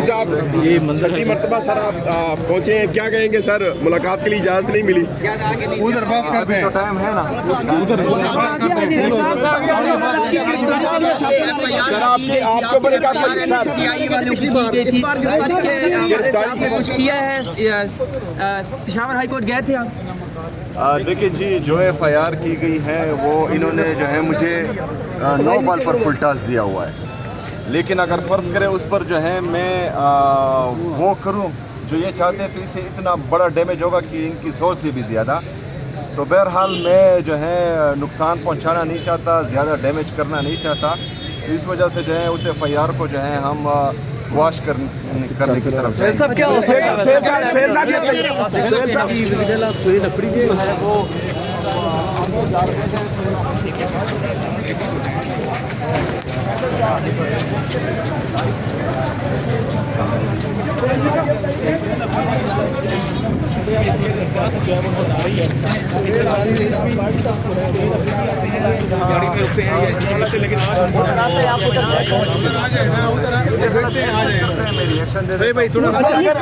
صاحب چھٹی مرتبہ سر آپ پہنچے ہیں, کیا کہیں گے سر؟ ملاقات کے لیے اجازت نہیں ملی. ادھر بات کرتے ہیں, ٹائم ہے نا, ادھر بات کرتے ہیں. سر آپ کے اوپر کچھ کیا ہے؟ پشاور ہائی کورٹ گئے تھے آپ؟ دیکھیں جی, جو FIR کی گئی ہے وہ انہوں نے جو ہے مجھے 9 بال پر فل ٹاس دیا ہوا ہے, لیکن اگر فرض کرے اس پر جو ہے میں وہ کروں جو یہ چاہتے ہیں تو اس سے اتنا بڑا ڈیمیج ہوگا کہ ان کی سوچ سے بھی زیادہ. تو بہرحال میں جو ہے نقصان پہنچانا نہیں چاہتا, زیادہ ڈیمیج کرنا نہیں چاہتا, اس وجہ سے جو ہے اس FIR کو جو ہے ہم واش کرنے کی طرف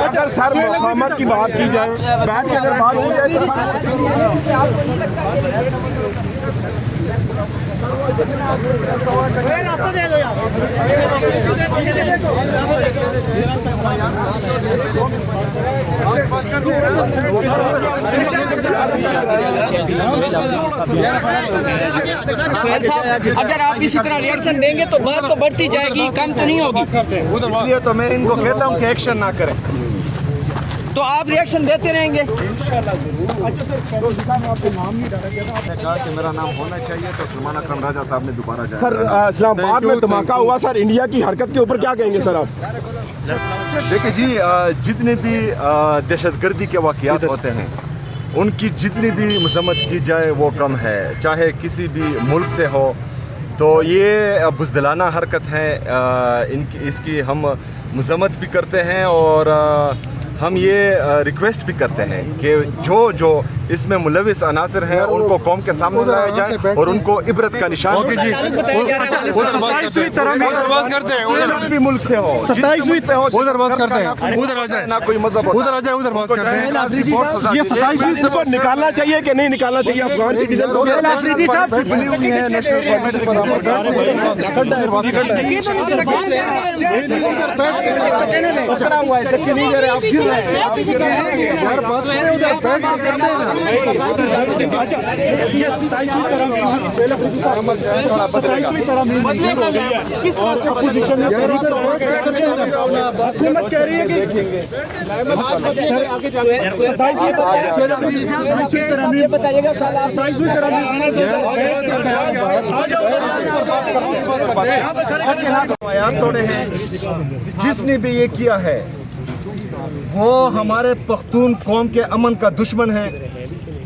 اگر سر مقامات کی بات کی جائے, بیٹھ کے اگر بات کی جائے اگر آپ اسی طرح ریئیکشن دیں گے تو بات تو بڑھتی جائے گی, کم تو نہیں ہوگی. اس لیے تو میں ان کو کہتا ہوں کہ ایکشن نہ کریں. تو آپ ریئیکشن دیتے رہیں گے. کہا کہ میرا نام ہونا چاہیے تو سلمان اکرم راجہ صاحب نے دوبارہ جائے. سر اسلام آباد میں دھماکہ ہوا سر, انڈیا کی حرکت کے اوپر کیا کہیں گے سر آپ؟ دیکھیں جی, جتنے بھی دہشت گردی کے واقعات ہوتے ہیں ان کی جتنی بھی مذمت کی جائے وہ کم ہے, چاہے کسی بھی ملک سے ہو. تو یہ بزدلانہ حرکت ہے, اس کی ہم مذمت بھی کرتے ہیں اور ہم یہ ریکویسٹ بھی کرتے ہیں کہ جو اس میں ملوث عناصر ہیں ان کو قوم کے سامنے لایا جائے اور ان کو عبرت کا نشان بنایا جائے. ملک سے ہو, 27ویں پہ ہو, ادھر بات کرتے ہیں, ادھر آ جائے, نہ کوئی مذہب ہوتا ہے, ادھر بات کرتے ہیں. یہ 27ویں سے پر نکالنا چاہیے کہ نہیں نکالنا چاہیے افغان سٹیزن کو؟ بنی ہوئی ہے نیشنل گورنمنٹ توڑے ہیں. جس نے بھی یہ کیا ہے وہ ہمارے پختون قوم کے امن کا دشمن ہے.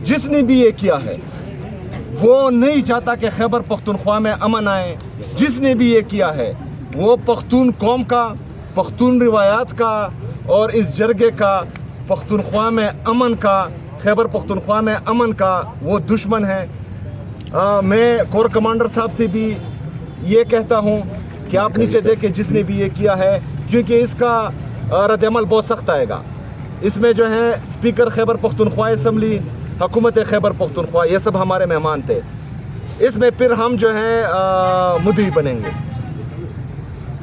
جس نے بھی یہ کیا ہے وہ نہیں چاہتا کہ خیبر پختونخوا میں امن آئے. جس نے بھی یہ کیا ہے وہ پختون قوم کا, پختون روایات کا اور اس جرگے کا, پختونخوا میں امن کا, خیبر پختونخوا میں امن کا وہ دشمن ہے. میں کور کمانڈر صاحب سے بھی یہ کہتا ہوں کہ آپ نیچے دیکھیں جس نے بھی یہ کیا ہے, کیونکہ اس کا رد عمل بہت سخت آئے گا. اس میں جو ہے اسپیکر خیبر پختونخوا اسمبلی, حکومت خیبر پختونخوا, یہ سب ہمارے مہمان تھے. اس میں پھر ہم جو ہیں مدعی بنیں گے.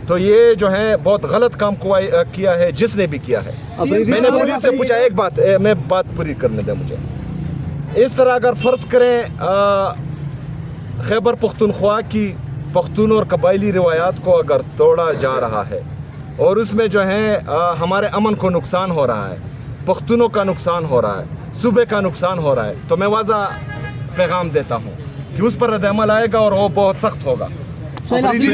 تو یہ جو ہے بہت غلط کام کیا ہے جس نے بھی کیا ہے. میں نے پوری سے پوچھا, ایک بات میں بات پوری کرنے دیں مجھے. اس طرح اگر فرض کریں خیبر پختونخوا کی پختون اور قبائلی روایات کو اگر توڑا جا رہا ہے اور اس میں جو ہے ہمارے امن کو نقصان ہو رہا ہے, پختونوں کا نقصان ہو رہا ہے, صوبے کا نقصان ہو رہا ہے, تو میں واضح پیغام دیتا ہوں کہ اس پر رد عمل آئے گا اور وہ بہت سخت ہوگا. آپ نے جو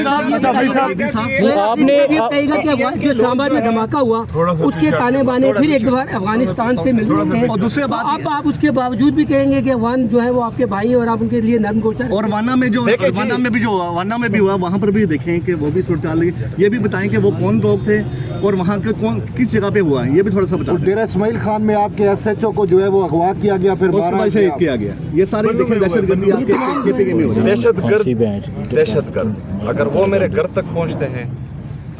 اسلام آباد میں دھماکہ ہوا اس کے تانے بانے پھر ایک بار افغانستان سے مل رہے ہیں, اور دوسری بات آپ اس کے باوجود بھی کہیں گے کہ افغان جو ہے وہ آپ کے بھائی اور آپ ان کے لیے نرم گوشت. اور وانا میں بھی ہوا وہاں پر بھی دیکھیں کہ وہ بھی صورتحال ہے. یہ بھی بتائیں کہ وہ کون لوگ تھے اور وہاں کے کون کس جگہ پہ ہوا ہے, یہ بھی تھوڑا سا بتائیں. ڈیرہ اسماعیل خان میں آپ کے SHO کو جو ہے وہ اغوا کیا گیا, پھر شہید کیا گیا. یہ ساری دیکھیں دہشت گردی آپ کے دہشت گرد. اگر وہ میرے گھر تک پہنچتے ہیں